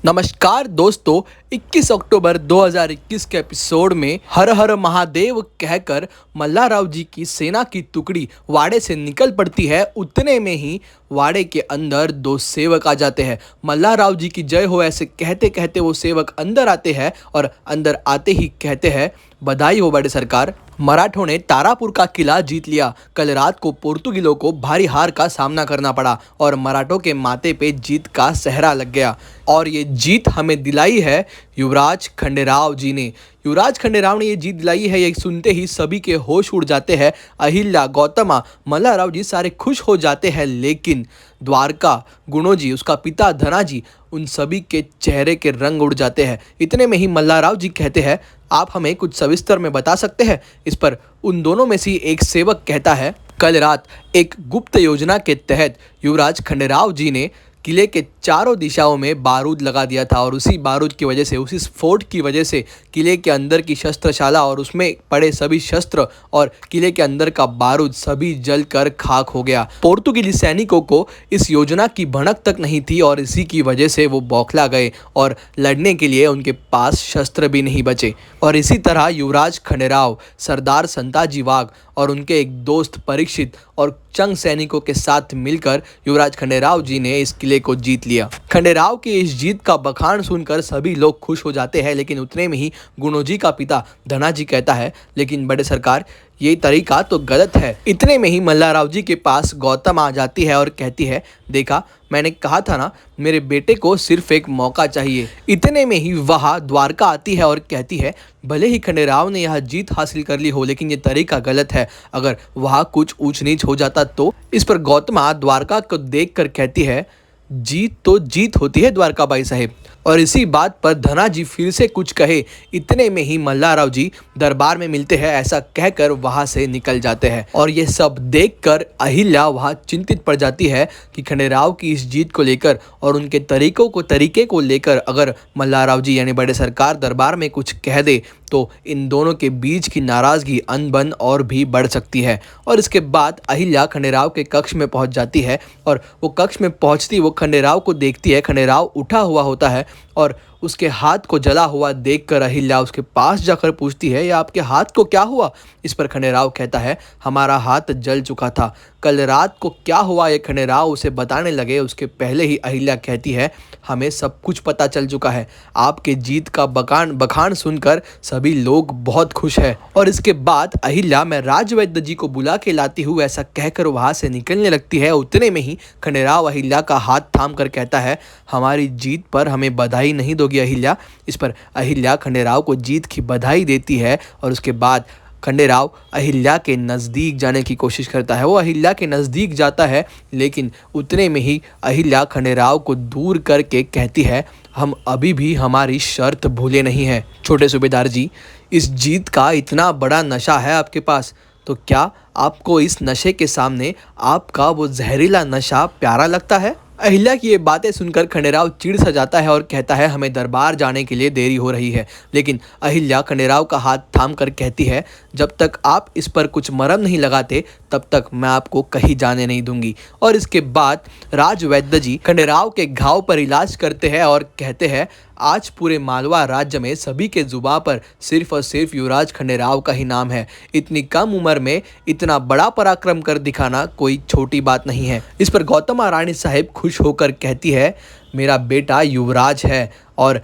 नमस्कार दोस्तों, 21 अक्टूबर 2021 के एपिसोड में हर हर महादेव कहकर मल्हाराव जी की सेना की टुकड़ी वाड़े से निकल पड़ती है। उतने में ही वाड़े के अंदर दो सेवक आ जाते हैं। मल्हाराव जी की जय हो ऐसे कहते कहते वो सेवक अंदर आते हैं और अंदर आते ही कहते हैं, बधाई हो बड़े सरकार, मराठों ने तारापुर का किला जीत लिया। कल रात को पोर्तुगीलों को भारी हार का सामना करना पड़ा और मराठों के माथे पे जीत का सेहरा लग गया और ये जीत हमें दिलाई है युवराज खंडेराव जी ने। युवराज खंडेराव ने ये जीत दिलाई है, ये सुनते ही सभी के होश उड़ जाते हैं। अहिल्या, गौतमा, मल्हाराव जी सारे खुश हो जाते हैं, लेकिन द्वारका, गुणोजी, उसका पिता धनाजी, उन सभी के चेहरे के रंग उड़ जाते हैं। इतने में ही मल्हाराव जी कहते हैं, आप हमें कुछ सविस्तर में बता सकते हैं? इस पर उन दोनों में से एक सेवक कहता है, कल रात एक गुप्त योजना के तहत युवराज खंडेराव जी ने किले के चारों दिशाओं में बारूद लगा दिया था और उसी बारूद की वजह से, उसी स्फोट की वजह से किले के अंदर की शस्त्रशाला और उसमें पड़े सभी शस्त्र और किले के अंदर का बारूद सभी जलकर खाक हो गया। पोर्तुगीज सैनिकों को इस योजना की भनक तक नहीं थी और इसी की वजह से वो बौखला गए और लड़ने के लिए उनके पास शस्त्र भी नहीं बचे। और इसी तरह युवराज खंडेराव, सरदार संताजी वाघ और उनके एक दोस्त परीक्षित और चंग सैनिकों के साथ मिलकर युवराज खंडेराव जी ने इस किले को जीत लिया। खंडेराव की इस जीत का बखान सुनकर सभी लोग खुश हो जाते हैं, लेकिन उतने में ही गुणोजी का पिता धनाजी कहता है, लेकिन बड़े सरकार, ये तरीका तो गलत है। इतने में ही मल्हाराव जी के पास गौतम आ जाती है और कहती है, देखा, मैंने कहा था ना, मेरे बेटे को सिर्फ एक मौका चाहिए। इतने में ही वह द्वारका आती है और कहती है, भले ही खंडेराव ने यह जीत हासिल कर ली हो, लेकिन ये तरीका गलत है। अगर वह कुछ ऊंच नीच हो जाता तो। इस पर गौतमा द्वारका को देखकर कहती है, जीत तो जीत होती है द्वारका बाई साहेब। और इसी बात पर धनाजी फिर से कुछ कहे। इतने में ही मल्हाराव जी दरबार में मिलते हैं, ऐसा कहकर वहां से निकल जाते हैं। और ये सब देखकर अहिल्या वहां चिंतित पड़ जाती है कि खंडेराव की इस जीत को लेकर और उनके तरीके को लेकर अगर मल्हाराव जी यानी बड़े सरकार दरबार में कुछ कह दे तो इन दोनों के बीच की नाराजगी अनबन और भी बढ़ सकती है। और इसके बाद अहिल्या खंडेराव के कक्ष में पहुंच जाती है और वो कक्ष में पहुंचती वो खंडेराव को देखती है। खंडेराव उठा हुआ होता है और उसके हाथ को जला हुआ देखकर अहिल्या उसके पास जाकर पूछती है, या आपके हाथ को क्या हुआ? इस पर खंडेराव कहता है, हमारा हाथ जल चुका था। कल रात को क्या हुआ ये खंडेराव उसे बताने लगे उसके पहले ही अहिल्या कहती है, हमें सब कुछ पता चल चुका है। आपके जीत का बखान सुनकर सभी लोग बहुत खुश हैं। और इसके बाद अहिल्या, मैं राजवैद्य जी को बुला के लाती हूँ, ऐसा कहकर वहाँ से निकलने लगती है। उतने में ही खंडेराव अहिल्या का हाथ थाम कर कहता है, हमारी जीत पर हमें बधाई नहीं दोगी अहिल्या? इस पर अहिल्या खंडेराव को जीत की बधाई देती है और उसके बाद खंडेराव अहिल्या के नज़दीक जाने की कोशिश करता है। वो अहिल्या के नज़दीक जाता है, लेकिन उतने में ही अहिल्या खंडेराव को दूर करके कहती है, हम अभी भी हमारी शर्त भूले नहीं हैं। छोटे सूबेदार जी, इस जीत का इतना बड़ा नशा है आपके पास, तो क्या आपको इस नशे के सामने आपका वो जहरीला नशा प्यारा लगता है? अहिल्या की ये बातें सुनकर खंडेराव चिढ़ सा जाता है और कहता है, हमें दरबार जाने के लिए देरी हो रही है। लेकिन अहिल्या खंडेराव का हाथ थाम कर कहती है, जब तक आप इस पर कुछ मरहम नहीं लगाते तब तक मैं आपको कहीं जाने नहीं दूंगी। और इसके बाद राजवैद्य जी खंडेराव के घाव पर इलाज करते हैं और कहते हैं, आज पूरे मालवा राज्य में सभी के जुबान पर सिर्फ और सिर्फ युवराज खंडेराव का ही नाम है। इतनी कम उम्र में इतना बड़ा पराक्रम कर दिखाना कोई छोटी बात नहीं है। इस पर गौतमा रानी साहेब खुश होकर कहती है, मेरा बेटा युवराज है और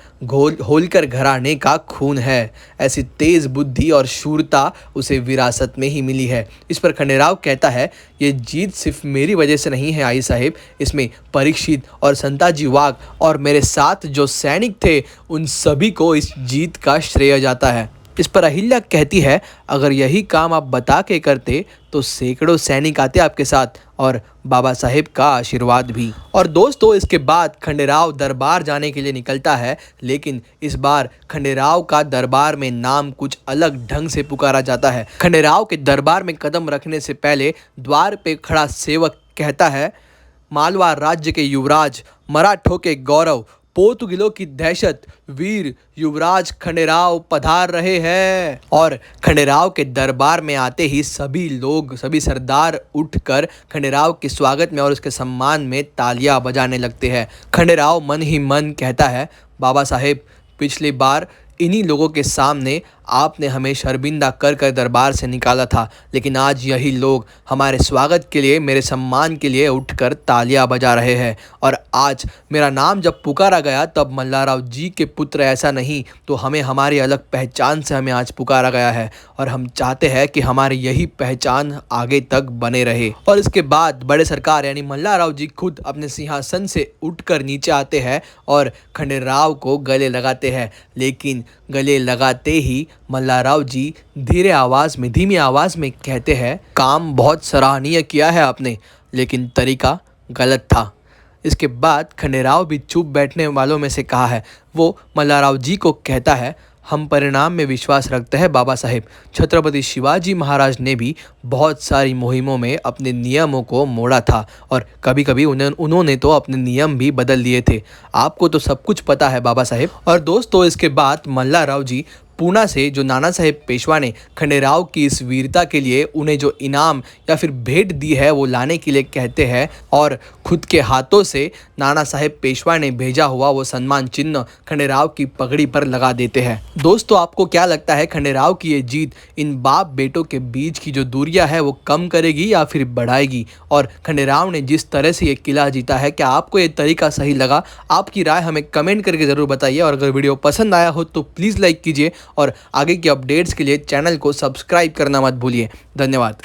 होलकर घराने का खून है। ऐसी तेज बुद्धि और शूरता उसे विरासत में ही मिली है। इस पर खंडेराव कहता है, ये जीत सिर्फ मेरी वजह से नहीं है आई साहेब, इसमें परीक्षित और संताजी वाघ और मेरे साथ जो सैनिक थे उन सभी को इस जीत का श्रेय जाता है। इस पर अहिल्या कहती है, अगर यही काम आप बता के करते तो सैकड़ों सैनिक आते आपके साथ और बाबा साहेब का आशीर्वाद भी। और दोस्तों, इसके बाद खंडेराव दरबार जाने के लिए निकलता है, लेकिन इस बार खंडेराव का दरबार में नाम कुछ अलग ढंग से पुकारा जाता है। खंडेराव के दरबार में कदम रखने से पहले द्वार पे खड़ा सेवक कहता है, मालवा राज्य के युवराज, मराठों के गौरव, पोर्तुगीजों की दहशत वीर युवराज खंडेराव पधार रहे हैं। और खंडेराव के दरबार में आते ही सभी लोग, सभी सरदार उठकर खंडेराव के स्वागत में और उसके सम्मान में तालियां बजाने लगते हैं। खंडेराव मन ही मन कहता है, बाबा साहेब, पिछली बार इन्हीं लोगों के सामने आपने हमें शर्मिंदा कर कर दरबार से निकाला था, लेकिन आज यही लोग हमारे स्वागत के लिए, मेरे सम्मान के लिए उठकर तालियां बजा रहे हैं। और आज मेरा नाम जब पुकारा गया तब मल्लाराव जी के पुत्र ऐसा नहीं तो हमें हमारी अलग पहचान से हमें आज पुकारा गया है और हम चाहते हैं कि हमारी यही पहचान आगे तक बने रहे। और इसके बाद बड़े सरकार यानी मल्लाराव जी खुद अपने सिंहासन से उठकर नीचे आते हैं और खंडेराव को गले लगाते हैं। लेकिन गले लगाते ही मल्लाराव जी धीमी आवाज़ में कहते हैं, काम बहुत सराहनीय किया है आपने, लेकिन तरीका गलत था। इसके बाद खंडेराव भी चुप बैठने वालों में से कहा है। वो मल्लाराव जी को कहता है, हम परिणाम में विश्वास रखते हैं बाबा साहेब। छत्रपति शिवाजी महाराज ने भी बहुत सारी मुहिमों में अपने नियमों को मोड़ा था और कभी कभी उन्होंने तो अपने नियम भी बदल दिए थे। आपको तो सब कुछ पता है बाबा साहेब। और दोस्तों, इसके बाद मल्लाराव जी पूना से जो नाना साहेब पेशवा ने खंडेराव की इस वीरता के लिए उन्हें जो इनाम या फिर भेंट दी है वो लाने के लिए कहते हैं और खुद के हाथों से नाना साहेब पेशवा ने भेजा हुआ वो सम्मान चिन्ह खंडेराव की पगड़ी पर लगा देते हैं। दोस्तों, आपको क्या लगता है, खंडेराव की ये जीत इन बाप बेटों के बीच की जो दूरियां है वो कम करेगी या फिर बढ़ाएगी? और खंडेराव ने जिस तरह से ये किला जीता है, क्या आपको ये तरीका सही लगा? आपकी राय हमें कमेंट करके ज़रूर बताइए और अगर वीडियो पसंद आया हो तो प्लीज़ लाइक कीजिए और आगे की अपडेट्स के लिए चैनल को सब्सक्राइब करना मत भूलिए। धन्यवाद।